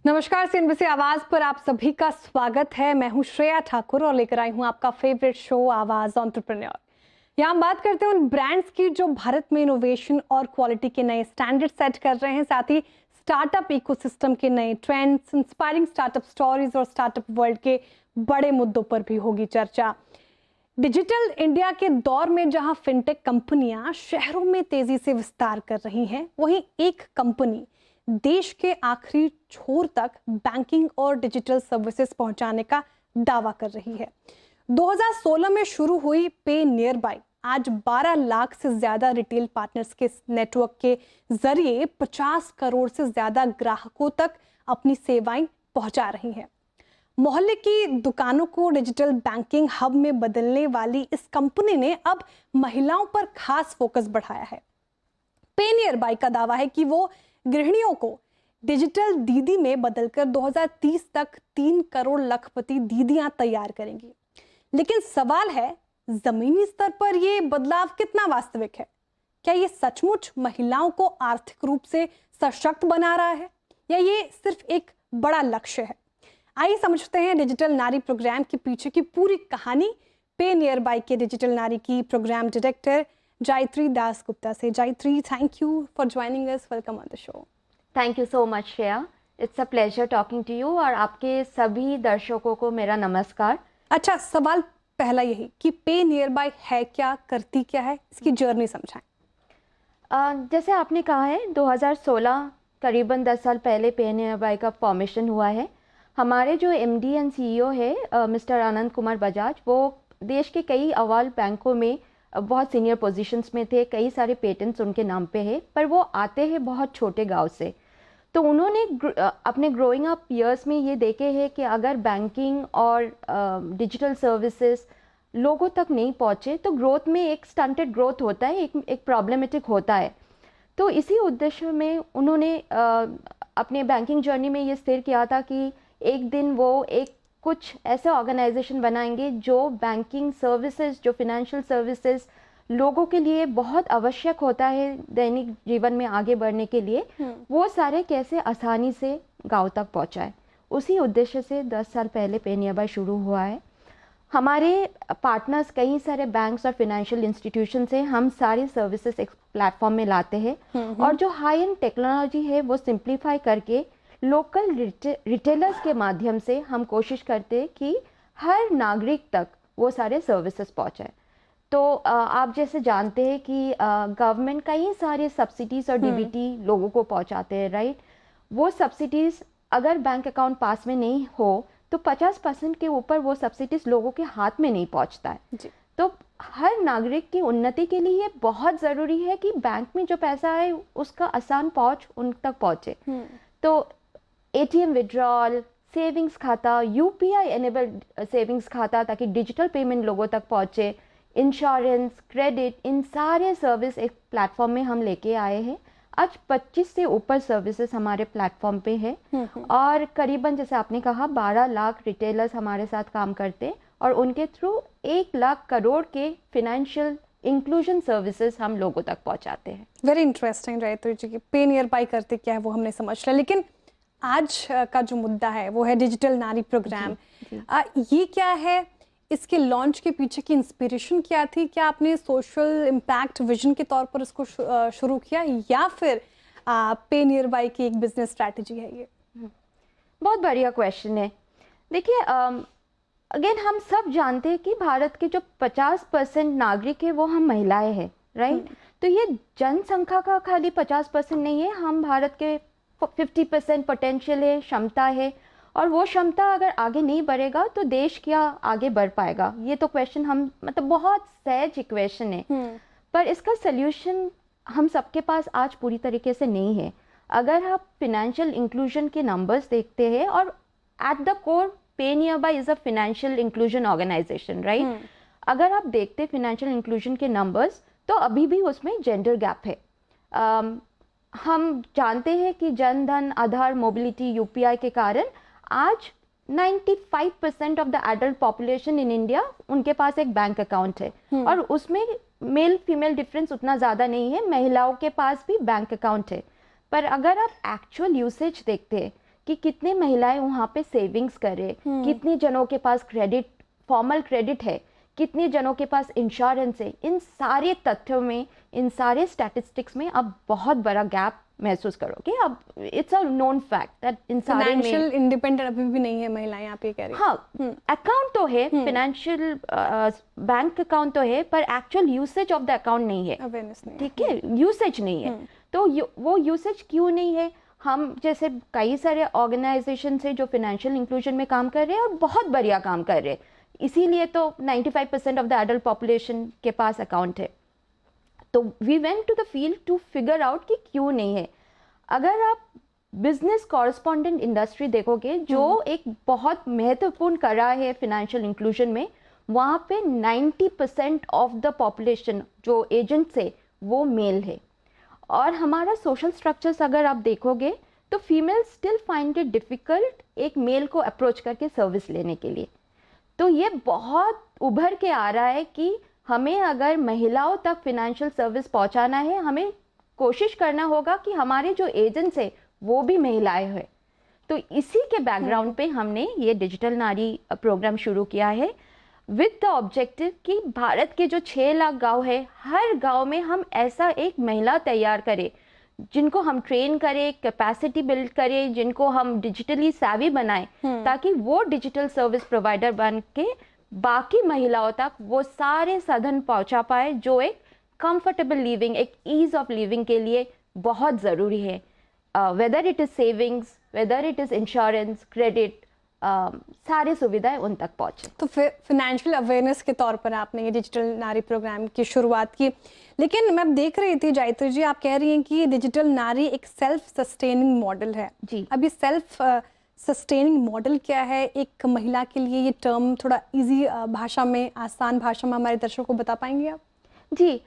नमस्कार, सीएनबीसी आवाज पर आप सभी का स्वागत है। मैं हूं श्रेया ठाकुर और लेकर आई हूं आपका फेवरेट शो आवाज एंटरप्रेन्योर। यहाँ हम बात करते हैं उन ब्रांड्स की जो भारत में इनोवेशन और क्वालिटी के नए स्टैंडर्ड सेट कर रहे हैं, साथ ही स्टार्टअप इकोसिस्टम के नए ट्रेंड्स, इंस्पायरिंग स्टार्टअप स्टोरीज और स्टार्टअप वर्ल्ड के बड़े मुद्दों पर भी होगी चर्चा। डिजिटल इंडिया के दौर में जहां फिनटेक कंपनियां शहरों में तेजी से विस्तार कर रही हैं, वहीं एक कंपनी देश के आखिरी छोर तक बैंकिंग और डिजिटल सर्विसेज पहुंचाने का दावा कर रही है। 2016 में शुरू हुई पे नियर बाय आज 12 लाख से ज्यादा रिटेल पार्टनर्स के नेटवर्क के जरिए 50 करोड़ से ज्यादा ग्राहकों तक अपनी सेवाएं पहुंचा रही है। मोहल्ले की दुकानों को डिजिटल बैंकिंग हब में बदलने वाली इस कंपनी ने अब महिलाओं पर खास फोकस बढ़ाया है। पे नियर बाय का दावा है कि वो गृहिणियों को डिजिटल दीदी में बदलकर 2030 तक 3 करोड़ लखपति दीदियां तैयार करेंगी। लेकिन सवाल है, जमीनी स्तर पर यह बदलाव कितना वास्तविक है? क्या ये सचमुच महिलाओं को आर्थिक रूप से सशक्त बना रहा है या ये सिर्फ एक बड़ा लक्ष्य है? आइए समझते हैं डिजिटल नारी प्रोग्राम के पीछे की पूरी कहानी पे नियर बाय के डिजिटल नारी की प्रोग्राम डायरेक्टर जायत्री दास गुप्ता से। Jayatri, thank you for joining us, welcome on the show. Thank you so much Shreya, it's a pleasure talking to you और आपके सभी दर्शकों को मेरा नमस्कार। अच्छा, सवाल पहला यही कि पे नियर बाय है क्या, करती क्या है, इसकी जर्नी समझाएं। जैसे आपने कहा है 2016 करीबन 10 साल पहले पे नियर बाय का फॉर्मेशन हुआ है। हमारे जो एमडी एंड सीईओ है मिस्टर आनंद कुमार बजाज, वो देश के कई अव्वल बैंकों में बहुत सीनियर पोजीशंस में थे, कई सारे पेटेंट्स उनके नाम पे है, पर वो आते हैं बहुत छोटे गांव से। तो उन्होंने अपने ग्रोइंग अप ईयर्स में ये देखे हैं कि अगर बैंकिंग और डिजिटल सर्विसेज लोगों तक नहीं पहुँचे तो ग्रोथ में एक स्टंटेड ग्रोथ होता है, एक प्रॉब्लमेटिक होता है। तो इसी उद्देश्य में उन्होंने अपने बैंकिंग जर्नी में ये स्थिर किया था कि एक दिन वो एक कुछ ऐसे ऑर्गेनाइजेशन बनाएंगे जो बैंकिंग सर्विसेज, जो फिनेंशियल सर्विसेज लोगों के लिए बहुत आवश्यक होता है दैनिक जीवन में आगे बढ़ने के लिए, वो सारे कैसे आसानी से गांव तक पहुंचाए। उसी उद्देश्य से 10 साल पहले पे नियर बाय शुरू हुआ है। हमारे पार्टनर्स कई सारे बैंक्स और फिनेंशियल इंस्टीट्यूशन से हम सारी सर्विसेज एक प्लेटफॉर्म में लाते हैं और जो हाई एंड टेक्नोलॉजी है वो सिंप्लीफाई करके लोकल रिटेलर्स के माध्यम से हम कोशिश करते हैं कि हर नागरिक तक वो सारे सर्विसेज पहुंचाए। तो आप जैसे जानते हैं कि गवर्नमेंट कई सारे सब्सिडीज और डीबीटी लोगों को पहुंचाते हैं, राइट। वो सब्सिडीज अगर बैंक अकाउंट पास में नहीं हो तो 50% के ऊपर वो सब्सिडीज लोगों के हाथ में नहीं पहुंचता है। तो हर नागरिक की उन्नति के लिए ये बहुत ज़रूरी है कि बैंक में जो पैसा है उसका आसान पहुँच उन तक पहुँचे। तो एटीएम विड्रॉल, सेविंग्स खाता, यूपीआई एनेबल्ड सेविंग्स खाता ताकि डिजिटल पेमेंट लोगों तक पहुँचे, इंश्योरेंस, क्रेडिट, इन सारे सर्विस एक प्लेटफॉर्म में हम लेके आए हैं। आज 25 से ऊपर सर्विसेज हमारे प्लेटफॉर्म पे है और करीबन जैसे आपने कहा 12 लाख रिटेलर्स हमारे साथ काम करते हैं और उनके थ्रू 1 लाख करोड़ के फिनेंशियल इंक्लूजन सर्विसेज हम लोगों तक पहुंचाते हैं। वेरी इंटरेस्टिंग जायत्री जी की पे नियर बाय करते क्या है वो हमने समझ लिया, लेकिन आज का जो मुद्दा है वो है डिजिटल नारी प्रोग्राम। ये क्या है, इसके लॉन्च के पीछे की इंस्पिरेशन क्या थी? क्या आपने सोशल इम्पैक्ट विजन के तौर पर इसको शुरू किया या फिर पे नियर बाय की एक बिजनेस स्ट्रैटेजी है ये? बहुत बढ़िया क्वेश्चन है। देखिए, अगेन हम सब जानते हैं कि भारत के जो 50% नागरिक है वो हम महिलाएं हैं, राइट। तो ये जनसंख्या का खाली 50% नहीं है, हम भारत के 50% पोटेंशियल है, क्षमता है, और वो क्षमता अगर आगे नहीं बढ़ेगा तो देश क्या आगे बढ़ पाएगा? ये तो क्वेश्चन हम मतलब बहुत सहज इक्वेशन है, पर इसका सल्यूशन हम सबके पास आज पूरी तरीके से नहीं है। अगर आप फिनेंशियल इंक्लूजन के नंबर्स देखते हैं, और at the core PayNearby is a financial inclusion organization, right. अगर आप देखते फिनेंशियल इंक्लूजन के नंबर्स तो अभी भी उसमें जेंडर गैप है। हम जानते हैं कि जन धन, आधार, मोबिलिटी, यूपीआई के कारण आज 95% of the adult population in India उनके पास एक बैंक अकाउंट है और उसमें मेल फीमेल डिफरेंस उतना ज़्यादा नहीं है, महिलाओं के पास भी बैंक अकाउंट है। पर अगर आप एक्चुअल यूसेज देखते हैं कि कितने महिलाएं वहाँ पे सेविंग्स कर रहे, कितने जनों के पास क्रेडिट, फॉर्मल क्रेडिट है, कितने जनों के पास इंश्योरेंस है। इन सारे तथ्यों में, इन सारे स्टैटिस्टिक्स में आप बहुत बड़ा गैप महसूस करोगे। अब it's a known fact that in सारे में फाइनेंशियल इंडिपेंडेंट अभी भी नहीं है महिलाएं, आप ये कह रही हैं। हाँ, अकाउंट तो है, फाइनेंशियल बैंक अकाउंट तो है, पर actual usage of the account नहीं है, अवेयरनेस नहीं, ठीक है, यूसेज नहीं है। तो वो यूसेज क्यों नहीं है? हम जैसे कई सारे ऑर्गेनाइजेशन है जो फाइनेंशियल इंक्लूजन में काम कर रहे हैं और बहुत बढ़िया काम कर रहे हैं, इसीलिए तो 95% ऑफ द एडल्ट पॉपुलेशन के पास अकाउंट है। तो we went to the field to figure out कि क्यों नहीं है। अगर आप बिजनेस कॉरेस्पॉन्डेंट इंडस्ट्री देखोगे, जो एक बहुत महत्वपूर्ण कड़ा है फाइनेंशियल इंक्लूजन में, वहाँ पे 90% ऑफ द पॉपुलेशन जो एजेंट्स है वो मेल है। और हमारा सोशल स्ट्रक्चर्स अगर आप देखोगे तो female still find it difficult एक मेल को अप्रोच करके सर्विस लेने के लिए। तो ये बहुत उभर के आ रहा है कि हमें अगर महिलाओं तक फिनेंशियल सर्विस पहुंचाना है, हमें कोशिश करना होगा कि हमारे जो एजेंट्स हैं वो भी महिलाएं हैं। तो इसी के बैकग्राउंड पे हमने ये डिजिटल नारी प्रोग्राम शुरू किया है विद द ऑब्जेक्टिव कि भारत के जो 6 लाख गांव है, हर गांव में हम ऐसा एक महिला तैयार करें जिनको हम ट्रेन करें, कैपेसिटी बिल्ड करें, जिनको हम डिजिटली savvy बनाएं, ताकि वो डिजिटल सर्विस प्रोवाइडर बन के बाकी महिलाओं तक वो सारे साधन पहुंचा पाए जो एक कंफर्टेबल लिविंग, एक ईज ऑफ लिविंग के लिए बहुत ज़रूरी है। Whether it is savings, whether it is insurance, credit, सारी सुविधाएं उन तक पहुंचे। तो फाइनेंशियल अवेयरनेस के तौर पर आपने ये डिजिटल नारी प्रोग्राम की शुरुआत की, लेकिन मैं देख रही थी गायत्री जी, आप कह रही हैं कि डिजिटल नारी एक सेल्फ सस्टेनिंग मॉडल है। जी। अभी सेल्फ सस्टेनिंग मॉडल क्या है एक महिला के लिए? ये टर्म थोड़ा इजी भाषा में, आसान भाषा में हमारे दर्शकों को बता पाएंगे आप? जी,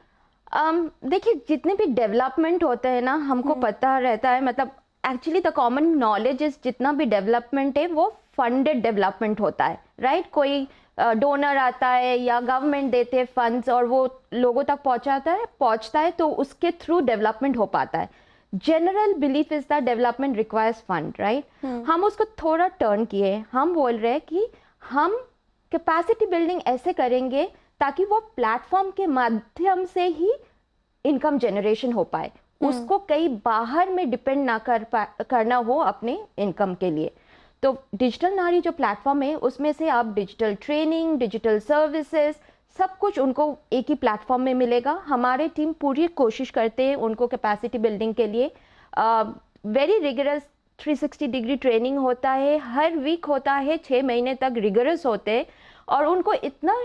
देखिए, जितने भी डेवलपमेंट होते हैं ना, हमको पता रहता है, मतलब actually the common knowledge is जितना भी डेवलपमेंट है वो फंडेड डेवलपमेंट होता है, राइट? कोई डोनर आता है या गवर्नमेंट देते हैं फंड्स और वो लोगों तक पहुंचता है तो उसके थ्रू डेवलपमेंट हो पाता है। General belief is that development requires fund, right? हम उसको थोड़ा टर्न किए, हम बोल रहे हैं कि हम कैपेसिटी बिल्डिंग ऐसे करेंगे ताकि वो प्लेटफॉर्म के माध्यम से ही इनकम जनरेशन हो पाए, उसको कहीं बाहर में डिपेंड ना करना हो अपने इनकम के लिए। तो डिजिटल नारी जो प्लेटफॉर्म है उसमें से आप डिजिटल ट्रेनिंग, डिजिटल सर्विसेज, सब कुछ उनको एक ही प्लेटफॉर्म में मिलेगा। हमारे टीम पूरी कोशिश करते हैं उनको कैपेसिटी बिल्डिंग के लिए। वेरी रिगरस 360 डिग्री ट्रेनिंग होता है, हर वीक होता है, 6 महीने तक रिगरस होते हैं और उनको इतना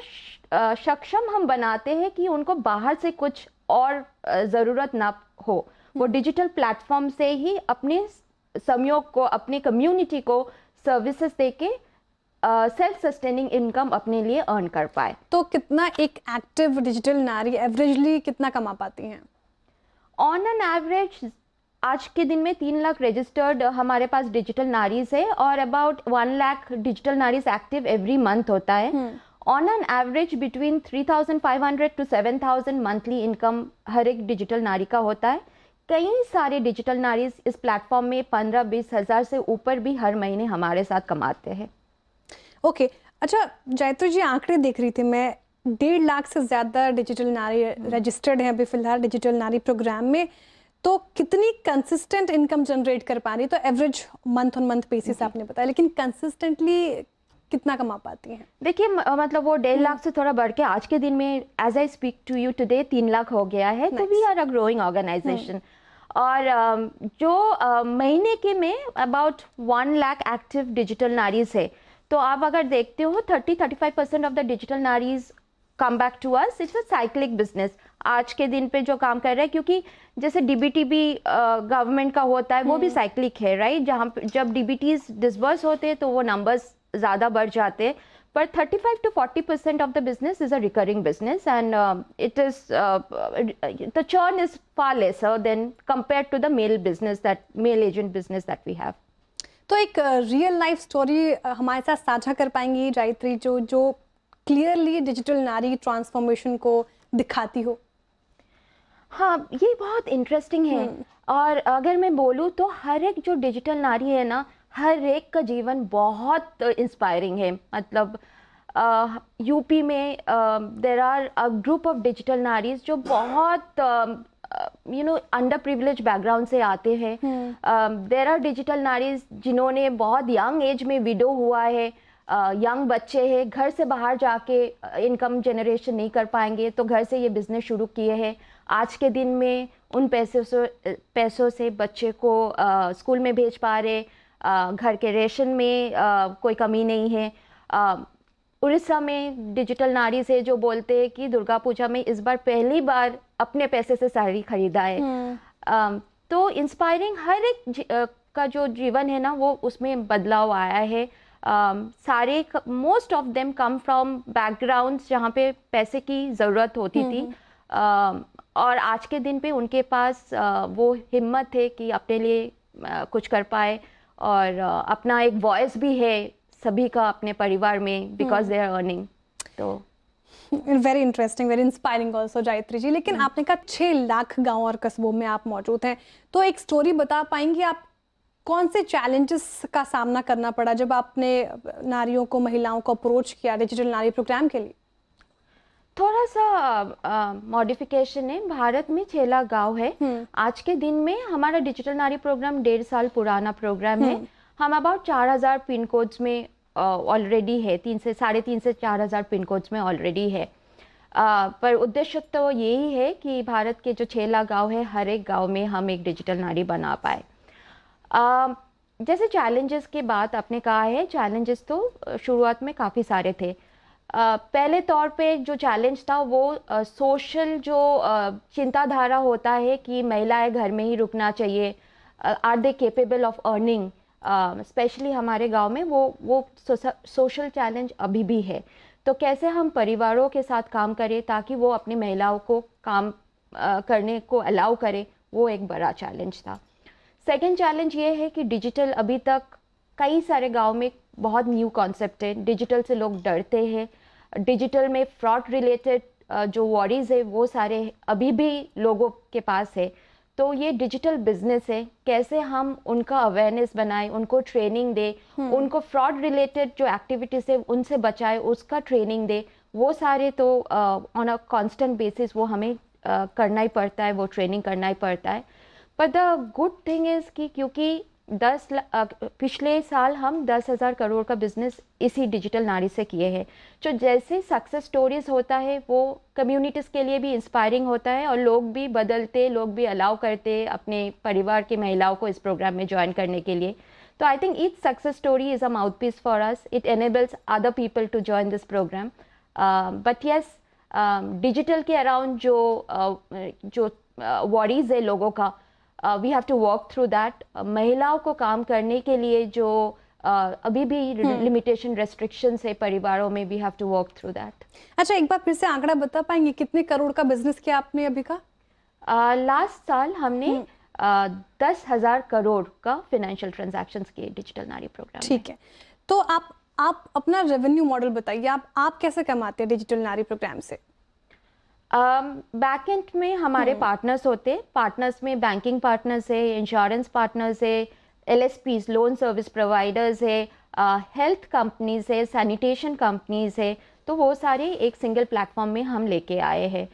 सक्षम हम बनाते हैं कि उनको बाहर से कुछ और ज़रूरत ना हो। वो डिजिटल प्लेटफॉर्म से ही अपने समयोग को, अपने कम्युनिटी को सर्विसेज देके सेल्फ सस्टेनिंग इनकम अपने लिए अर्न कर पाए। तो कितना एक एक्टिव डिजिटल नारी एवरेजली कितना कमा पाती हैं? ऑन एन एवरेज आज के दिन में 3 लाख रजिस्टर्ड हमारे पास डिजिटल नारीज है और about 1 lakh digital Naris active every month होता है। On an average between 3,500 to 7,000 monthly income हर एक डिजिटल नारी का होता है। कई सारे डिजिटल नारीज इस प्लेटफॉर्म में 15-20 हज़ार से ऊपर भी हर महीने हमारे साथ कमाते हैं। ओके, अच्छा गायत्री जी, आंकड़े देख रही थी मैं, 1.5 लाख से ज़्यादा डिजिटल नारी रजिस्टर्ड हैं अभी फिलहाल डिजिटल नारी प्रोग्राम में। तो कितनी कंसिस्टेंट इनकम जनरेट कर पा रही? तो average month on month basis आपने बताया, लेकिन कंसिस्टेंटली कितना कमा पाती हैं? देखिए, मतलब वो 1.5 लाख से थोड़ा बढ़ के आज के दिन में as I speak to you today 3 lakh हो गया है। तो we are a growing organisation. और जो महीने के में अबाउट 1 लाख एक्टिव डिजिटल नारीज है। तो आप अगर देखते हो 30-35% ऑफ द डिजिटल नारीज come back to us. It's a cyclic business आज के दिन पे जो काम कर रहा है, क्योंकि जैसे डीबीटी भी गवर्नमेंट का होता है, वो भी साइक्लिक है, राइट? जहाँ जब डीबीटीज डिसबर्स होते हैं तो वो नंबर्स ज़्यादा बढ़ जाते हैं, पर 35 to 40% of the business is a recurring business and it is the churn is far lesser than compared to the male agent business that we have. तो एक रियल लाइफ स्टोरी हमारे साथ साझा कर पाएंगी गायत्री, जो क्लियरली डिजिटल नारी transformation को दिखाती हो? हाँ, ये बहुत इंटरेस्टिंग है। और अगर मैं बोलूँ तो हर एक जो डिजिटल नारी है ना, हर एक का जीवन बहुत इंस्पायरिंग है। मतलब यूपी में there are a group of digital नारीज जो बहुत अंडर प्रिविलेज बैकग्राउंड से आते हैं। देर आर डिजिटल नारीज जिन्होंने बहुत यंग एज में विडो हुआ है, यंग बच्चे हैं, घर से बाहर जाके इनकम जनरेशन नहीं कर पाएंगे तो घर से ये बिजनेस शुरू किए हैं। आज के दिन में उन पैसों से बच्चे को स्कूल में भेज पा रहे, घर के रेशन में कोई कमी नहीं है। उड़ीसा में डिजिटल नारी से जो बोलते हैं कि दुर्गा पूजा में इस बार पहली बार अपने पैसे से साड़ी खरीदा है। तो इंस्पायरिंग हर एक का जो जीवन है ना वो उसमें बदलाव आया है। सारे most of them come from backgrounds जहाँ पे पैसे की ज़रूरत होती थी, और आज के दिन पे उनके पास वो हिम्मत है कि अपने लिए कुछ कर पाए, और अपना एक वॉइस भी है सभी का अपने परिवार में, बिकॉज दे आर अर्निंग। तो very interesting, very inspiring also Gayatri ji. लेकिन आपने कहा 6 लाख गांव और कस्बों में आप मौजूद हैं, तो एक स्टोरी बता पाएंगी आप कौन से चैलेंजेस का सामना करना पड़ा जब आपने नारियों को, महिलाओं को अप्रोच किया डिजिटल नारी प्रोग्राम के लिए? थोड़ा सा मॉडिफिकेशन है। भारत में 6 लाख गाँव है। आज के दिन में हमारा डिजिटल नारी प्रोग्राम 1.5 साल पुराना प्रोग्राम है। हम अबाउट 4000 पिन कोड्स में ऑलरेडी है, 3,500 से 4000 पिन कोड्स में ऑलरेडी है। पर उद्देश्य तो यही है कि भारत के जो 6 लाख गाँव है, हर एक गाँव में हम एक डिजिटल नारी बना पाए। जैसे चैलेंजेस की बात आपने कहा है, चैलेंजेस तो शुरुआत में काफ़ी सारे थे। पहले तौर पे जो चैलेंज था वो सोशल जो चिंताधारा होता है कि महिलाएं घर में ही रुकना चाहिए, are they capable of earning, specially हमारे गांव में वो सोशल चैलेंज अभी भी है। तो कैसे हम परिवारों के साथ काम करें ताकि वो अपनी महिलाओं को काम करने को अलाउ करें, वो एक बड़ा चैलेंज था। सेकंड चैलेंज ये है कि डिजिटल अभी तक कई सारे गांव में बहुत न्यू कॉन्सेप्ट है, डिजिटल से लोग डरते हैं। डिजिटल में फ्रॉड रिलेटेड जो वॉरीज़ है वो सारे अभी भी लोगों के पास है। तो ये डिजिटल बिजनेस है, कैसे हम उनका अवेयरनेस बनाएं, उनको ट्रेनिंग दे, उनको फ्रॉड रिलेटेड जो एक्टिविटीज़ है उनसे बचाए, उसका ट्रेनिंग दे। वो सारे तो ऑन अ कांस्टेंट बेसिस वो हमें करना ही पड़ता है, वो ट्रेनिंग करना ही पड़ता है। पर द गुड थिंग इज़ कि क्योंकि पिछले साल हम 10,000 करोड़ का बिजनेस इसी डिजिटल नारी से किए हैं। जो जैसे सक्सेस स्टोरीज होता है वो कम्युनिटीज़ के लिए भी इंस्पायरिंग होता है, और लोग भी बदलते, लोग भी अलाउ करते अपने परिवार की महिलाओं को इस प्रोग्राम में ज्वाइन करने के लिए। तो I think each success story is a mouthpiece for us, it enables other people to join this program. But yes, digital के अराउंड जो वॉरीज है लोगों का, we have to work through that. महिलाओं को काम करने के लिए जो अभी भी लिमिटेशन रेस्ट्रिक्शंस है परिवारों में, we have to work through that. अच्छा, एक बार फिर से आंकड़ा बता पाएंगे कितने करोड़ का बिजनेस किया आपने अभी का? लास्ट साल हमने 10,000 करोड़ का फाइनेंशियल ट्रांजैक्शंस किए डिजिटल नारी प्रोग्राम। ठीक है, तो आप अपना रेवेन्यू मॉडल बताइए, आप कैसे कमाते हैं डिजिटल नारी प्रोग्राम से? बैक एंड में हमारे पार्टनर्स होते हैं। पार्टनर्स में बैंकिंग पार्टनर्स है, इंश्योरेंस पार्टनर्स है, LSPs लोन सर्विस प्रोवाइडर्स है, हेल्थ कंपनीज है, सैनिटेशन कंपनीज है। तो वो सारे एक सिंगल प्लेटफॉर्म में हम लेके आए हैं।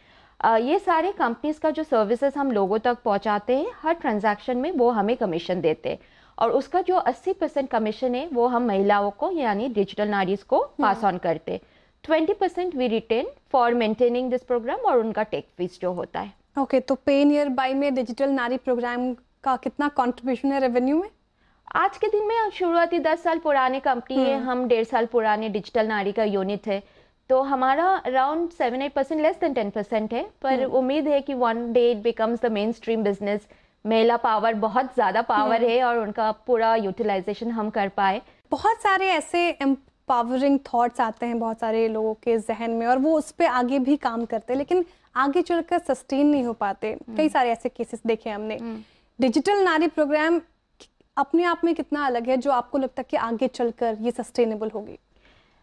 ये सारे कंपनीज का जो सर्विसेज हम लोगों तक पहुंचाते हैं, हर ट्रांजैक्शन में वो हमें कमीशन देते हैं, और उसका जो 80% कमीशन है वो हम महिलाओं को यानी डिजिटल नारीज को पास ऑन करते। 20% we retain for maintaining this program, और उनका टेक फीस जो होता है। ओके, तो पे नियर बाय में डिजिटल नारी प्रोग्राम का कितना कंट्रीब्यूशन है रेवेन्यू में? आज के दिन में शुरुआती 10 साल पुराने कंपनी है, हम 1.5 साल पुराने डिजिटल नारी का यूनिट है। तो हमारा अराउंड 7-8%, लेस देन 10% है। पर उम्मीद है कि one day it becomes the main stream business. महिला पावर बहुत ज़्यादा पावर है, और उनका पूरा यूटिलाइजेशन हम कर पाए। बहुत सारे ऐसे पावरिंग थॉट्स आते हैं बहुत सारे लोगों के जहन में, और वो उस पर आगे भी काम करते हैं, लेकिन आगे चलकर सस्टेन नहीं हो पाते। कई सारे ऐसे केसेस देखे हमने। डिजिटल नारी प्रोग्राम अपने आप में कितना अलग है जो आपको लगता है कि आगे चलकर ये सस्टेनेबल होगी?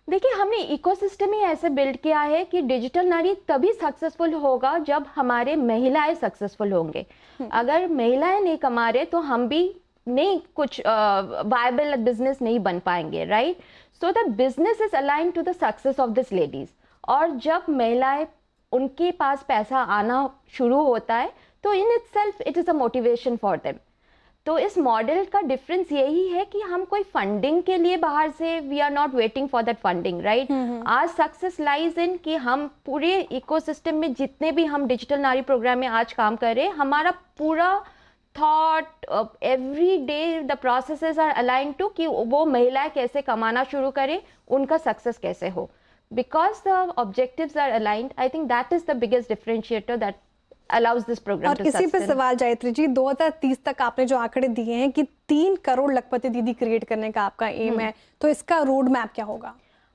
देखिए, हमने इकोसिस्टम ही ऐसे बिल्ड किया है कि डिजिटल नारी तभी सक्सेसफुल होगा जब हमारे महिलाएं सक्सेसफुल होंगे। अगर महिलाएं नहीं कमा रहे तो हम भी नहीं कुछ वायबल बिजनेस नहीं बन पाएंगे, right? So the business is align to the success of this ladies. और जब महिलाएं उनके पास पैसा आना शुरू होता है तो in itself it is a motivation for them. तो इस मॉडल का डिफरेंस यही है कि हम कोई फंडिंग के लिए बाहर से, we are not waiting for that funding, right? आज सक्सेस लाइज इन कि हम पूरे इकोसिस्टम में जितने भी हम डिजिटल नारी प्रोग्राम में आज काम कर रहे हैं, हमारा पूरा thought every day the processes are align to कि वो महिलाएं कैसे कमाना शुरू करें, उनका सक्सेस कैसे हो, because the objectives are aligned. I think that is the biggest differentiator that allows this program और to इसी पे sustain। सवाल गायत्री जी, 2030 तक आपने जो आंकड़े दिए हैं कि 3 करोड़ लखपति दीदी क्रिएट करने का आपका एम है, तो इसका रोड मैप क्या होगा?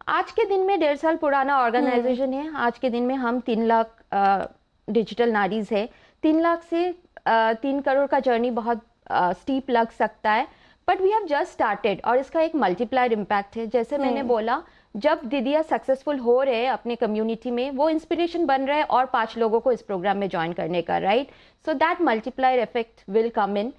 आज के दिन में 1.5 साल पुराना ऑर्गेनाइजेशन है। आज के दिन में हम 3 लाख डिजिटल नारीज है। 3 लाख से 3 करोड़ का जर्नी बहुत स्टीप लग सकता है, but we have just started और इसका एक मल्टीप्लायर इम्पैक्ट है। जैसे मैंने बोला, जब दीदियाँ सक्सेसफुल हो रहे हैं अपने कम्युनिटी में, वो इंस्पिरेशन बन रहा है और 5 लोगों को इस प्रोग्राम में ज्वाइन करने का, right? So that multiplier effect will come in.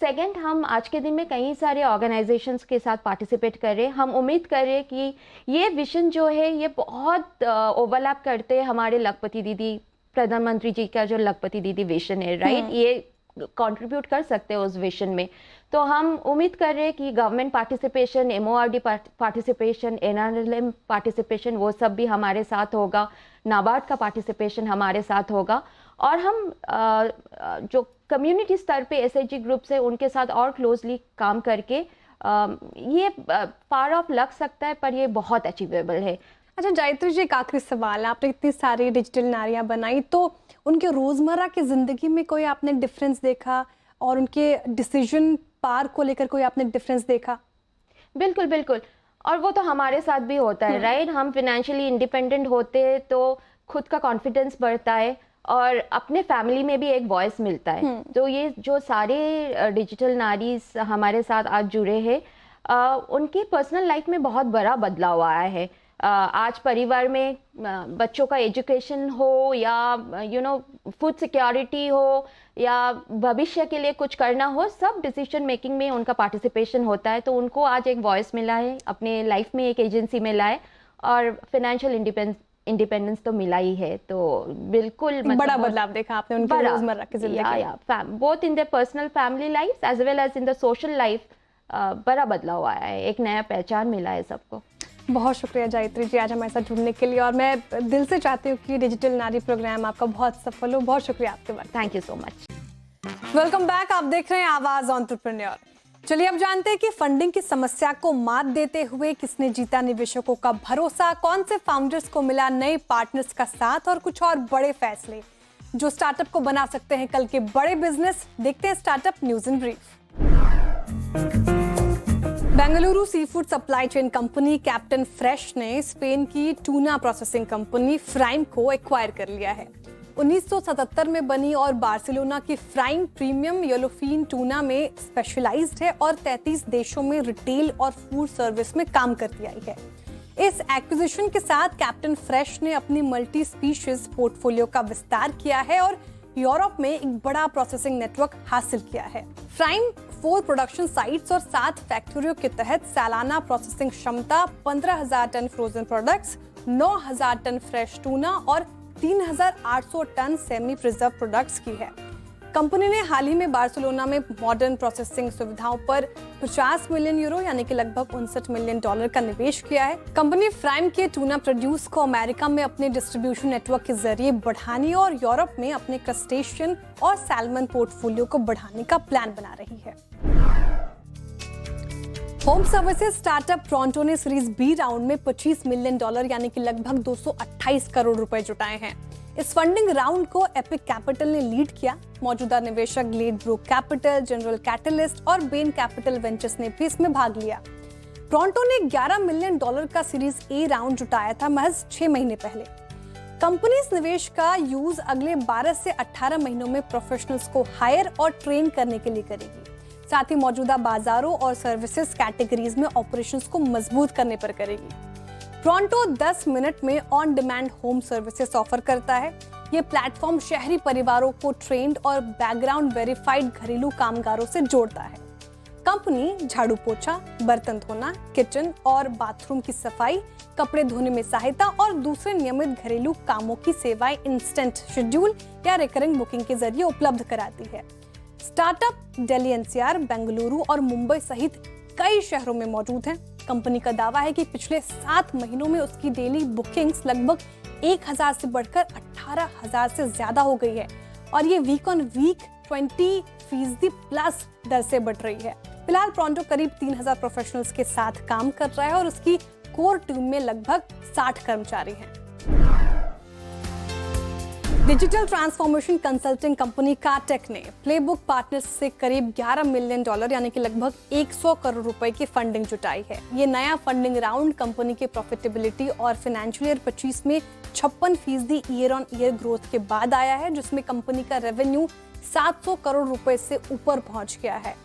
Second, हम आज के दिन में कई सारे ऑर्गेनाइजेशंस के साथ पार्टिसिपेट कर रहे हैं। हम उम्मीद कर रहे हैं कि ये विजन जो है ये बहुत ओवरलैप करते हैं हमारे लखपति दीदी, प्रधानमंत्री जी का जो लखपति दीदी विजन है, राइट? ये कंट्रीब्यूट कर सकते हैं उस विजन में। तो हम उम्मीद कर रहे हैं कि government participation, MORD participation, NRLM participation, वो सब भी हमारे साथ होगा, नाबार्ड का पार्टिसिपेशन हमारे साथ होगा, और हम जो कम्युनिटी स्तर पे SHG ग्रुप से उनके साथ और क्लोजली काम करके ये फार ऑफ लग सकता है, पर ये बहुत अचीवेबल है। अच्छा गायत्री जी, एक आखिरी सवाल है, आपने इतनी सारी डिजिटल नारियां बनाई, तो उनके रोजमर्रा की जिंदगी में कोई आपने डिफरेंस देखा, और उनके डिसीजन पार को लेकर कोई आपने डिफरेंस देखा? बिल्कुल बिल्कुल, और वो तो हमारे साथ भी होता है, राइट? हम फिनेंशियली इंडिपेंडेंट होते हैं तो खुद का कॉन्फिडेंस बढ़ता है और अपने फैमिली में भी एक वॉइस मिलता है। तो ये जो सारे डिजिटल नारीज हमारे साथ आज जुड़े हैं, उनकी पर्सनल लाइफ में बहुत बड़ा बदलाव आया है। आज परिवार में बच्चों का एजुकेशन हो या फूड सिक्योरिटी हो या भविष्य के लिए कुछ करना हो, सब डिसीजन मेकिंग में उनका पार्टिसिपेशन होता है। तो उनको आज एक वॉइस मिला है, अपने लाइफ में एक एजेंसी मिला है, और फाइनेंशियल इंडिपेंडेंस तो मिला ही है। तो बिल्कुल बड़ा बदलाव देखा आपने उनके रोजमर्रा की जिंदगी, both in the personal family life as well as in the social life. बड़ा बदलाव आया है, एक नया पहचान मिला है सबको। बहुत शुक्रिया गायत्री जी आज हमारे साथ जुड़ने के लिए, और मैं दिल से चाहती हूँ कि डिजिटल नारी प्रोग्राम आपका बहुत सफल हो। बहुत शुक्रिया आपके वक्त। Thank you so much. Welcome back, आप देख रहे हैं आवाज एंटरप्रेन्योर। चलिए अब जानते हैं कि फंडिंग की समस्या को मात देते हुए किसने जीता निवेशकों का भरोसा, कौन से फाउंडर्स को मिला नए पार्टनर्स का साथ, और कुछ और बड़े फैसले जो स्टार्टअप को बना सकते हैं कल के बड़े बिजनेस। देखते हैं startup news in brief. Bengaluru seafood supply chain company Captain Fresh ने स्पेन की टूना प्रोसेसिंग कंपनी फ्राइम को एक्वायर कर लिया है। 1977 में बनी और बार्सिलोना की फ्राइम प्रीमियम येलोफिन टूना में स्पेशलाइज्ड है और 33 देशों में रिटेल और फूड सर्विस में काम करती आई है। इस एक्विजिशन के साथ कैप्टन फ्रेश ने अपनी मल्टी स्पीशीज पोर्टफोलियो का विस्तार किया है और यूरोप में एक बड़ा प्रोसेसिंग नेटवर्क हासिल किया है। फ्राइम 4 प्रोडक्शन साइट्स और 7 फैक्ट्रियों के तहत सालाना प्रोसेसिंग क्षमता 15,000 tonne frozen products, 9,000 tonne fresh tuna और 3,800 टन सेमी प्रिजर्व प्रोडक्ट्स की है। कंपनी ने हाल ही में बार्सिलोना में मॉडर्न प्रोसेसिंग सुविधाओं पर 50 मिलियन यूरो यानी कि लगभग $59 मिलियन का निवेश किया है। कंपनी फ्राइम के टूना प्रोड्यूस को अमेरिका में अपने डिस्ट्रीब्यूशन नेटवर्क के जरिए बढ़ाने और यूरोप में अपने क्रस्टेशियन और सैल्मन पोर्टफोलियो को बढ़ाने का प्लान बना रही है। होम सर्विसेज स्टार्टअप टोरंटो ने सीरीज बी राउंड में $25 मिलियन यानी कि लगभग 228 करोड़ रुपए जुटाए हैं। इस फंडिंग राउंड को एपिक कैपिटल ने लीड किया। मौजूदा निवेशक Glade Brook Capital, General Catalyst और बेन कैपिटल वेंचर्स ने भी इसमें भाग लिया। टोरंटो ने $11 मिलियन का सीरीज ए राउंड जुटाया था महज 6 महीने पहले। कंपनी इस निवेश का यूज अगले 12 से 18 महीनों में प्रोफेशनल्स को हायर और ट्रेन करने के लिए करेगी। साथ ही मौजूदा बाजारों और सर्विसेज कैटेगरीज में ऑपरेशंस को मजबूत करने पर करेगी। टोरंटो 10 मिनट में on demand home services offer करता है। ये प्लेटफॉर्म शहरी परिवारों को ट्रेंड और बैकग्राउंड वेरीफाइड घरेलू कामगारों से जोड़ता है। कंपनी झाड़ू पोछा, बर्तन धोना, किचन और बाथरूम की सफाई, कपड़े धोने में सहायता और दूसरे नियमित घरेलू कामों की सेवाएं इंस्टेंट शेड्यूल या रिकरिंग बुकिंग के जरिए उपलब्ध कराती है। स्टार्टअप दिल्ली एनसीआर, बेंगलुरु और मुंबई सहित कई शहरों में मौजूद है। कंपनी का दावा है कि पिछले 7 महीनों में उसकी डेली बुकिंग्स लगभग 1000 से बढ़कर 18,000 से ज्यादा हो गई है और ये वीक ऑन वीक 20% प्लस दर से बढ़ रही है। फिलहाल प्रोंटो करीब 3000 प्रोफेशनल्स के साथ काम कर रहा है और उसकी कोर टीम में लगभग 60 कर्मचारी हैं। डिजिटल ट्रांसफॉर्मेशन कंसल्टिंग कंपनी कार्टेक ने प्लेबुक पार्टनर्स से करीब $11 मिलियन यानी कि लगभग 100 करोड़ रुपए की फंडिंग जुटाई है। ये नया फंडिंग राउंड कंपनी के प्रॉफिटेबिलिटी और फाइनेंशियल ईयर 25 में 56% ईयर ऑन ईयर ग्रोथ के बाद आया है, जिसमें कंपनी का रेवेन्यू 700 करोड़ रुपए से ऊपर पहुंच गया है।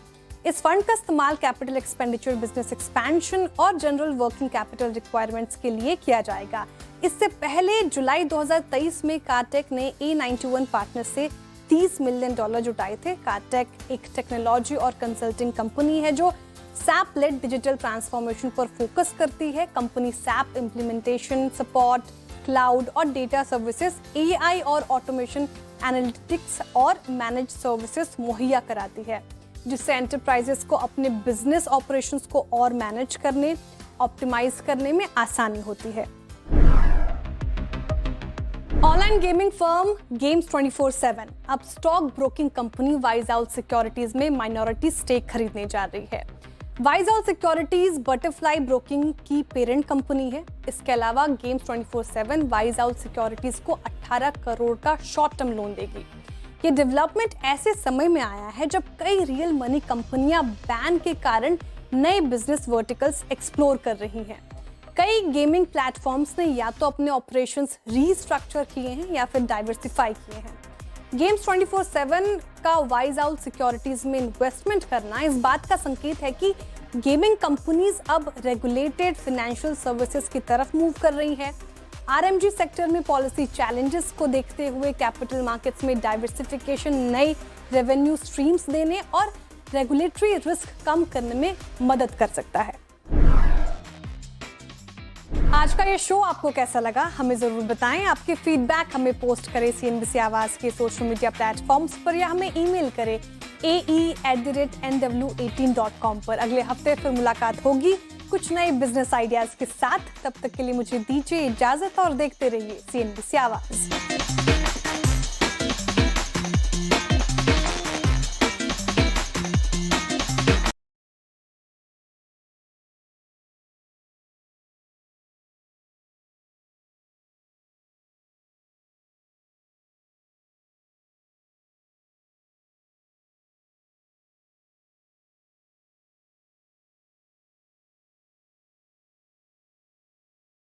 इस फंड का इस्तेमाल कैपिटल एक्सपेंडिचर, बिजनेस एक्सपेंशन और जनरल वर्किंग कैपिटल रिक्वायरमेंट्स के लिए किया जाएगा। इससे पहले जुलाई 2023 में कार्टेक ने A91 पार्टनर से $30 मिलियन जुटाए थे। कार्टेक एक टेक्नोलॉजी और कंसल्टिंग कंपनी है जो SAP लेड डिजिटल ट्रांसफॉर्मेशन पर फोकस करती है। Company SAP implementation, support, cloud और डेटा सर्विसेज, AI और ऑटोमेशन, एनालिटिक्स और मैनेज सर्विसेज मुहैया कराती है, जिससे एंटरप्राइजेस को अपने बिजनेस ऑपरेशंस को और मैनेज करने, ऑप्टिमाइज करने में आसानी होती है। ऑनलाइन गेमिंग फर्म गेम्स 24/7 अब stock broking company wise out securities में माइनॉरिटी स्टेक खरीदने जा रही है। Wise out securities butterfly broking की पेरेंट कंपनी है। इसके अलावा गेम्स 24/7 वाइज आउट सिक्योरिटीज को 18 करोड़ का शॉर्ट टर्म लोन देगी। ये डेवलपमेंट ऐसे समय में आया है जब कई रियल मनी कंपनियां बैन के कारण नए बिजनेस वर्टिकल्स एक्सप्लोर कर रही हैं। कई गेमिंग प्लेटफॉर्म्स ने या तो अपने ऑपरेशंस रीस्ट्रक्चर किए हैं या फिर डाइवर्सिफाई किए हैं। गेम्स 24/7 का वाइज आउट सिक्योरिटीज में इन्वेस्टमेंट करना इस बात का संकेत है कि गेमिंग कंपनीज अब रेगुलेटेड फाइनेंशियल सर्विसेज की तरफ मूव कर रही है। आरएमजी सेक्टर में पॉलिसी चैलेंजेस को देखते हुए कैपिटल मार्केट्स में डाइवर्सिफिकेशन नए रेवेन्यू स्ट्रीम्स देने और रेगुलेटरी रिस्क कम करने में मदद कर सकता है। आज का ये शो आपको कैसा लगा हमें जरूर बताएं। आपके फीडबैक हमें पोस्ट करें CNBC आवाज के सोशल मीडिया प्लेटफॉर्म्स पर या हमें ईमेल करें ae@nw18.com पर। अगले हफ्ते फिर मुलाकात होगी कुछ नए बिजनेस आइडियाज के साथ। तब तक के लिए मुझे दीजिए इजाजत और देखते रहिए CNBC आवाज।